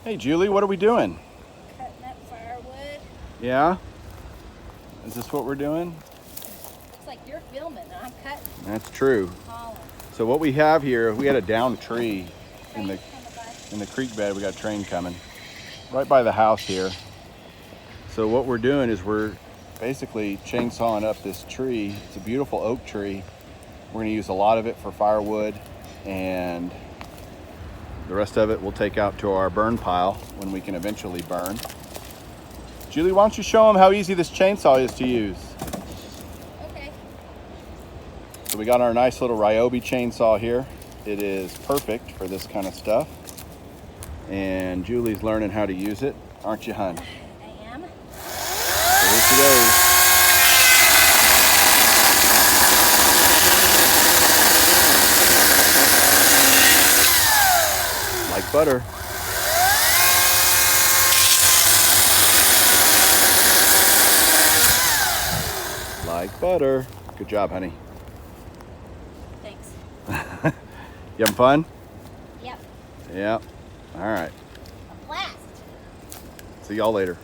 Hey Julie, what are we doing? Cutting up firewood. Yeah? Is this what we're doing? Looks like you're filming. I'm cutting. That's true. Hauling. So what we have here, we had a downed tree in Train's coming by. the creek bed. We got a train coming right by the house here. So what we're doing is we're basically chainsawing up this tree. It's a beautiful oak tree. We're gonna use a lot of it for firewood, and the rest of it we'll take out to our burn pile when we can eventually burn. Julie, why don't you show them how easy this chainsaw is to use? Okay. So we got our nice little Ryobi chainsaw here. It is perfect for this kind of stuff. And Julie's learning how to use it, aren't you, hon? I am. So here she goes. Like butter. Like butter. Good job, honey. Thanks. You having fun? Yep. Yeah. All right. A blast. See y'all later.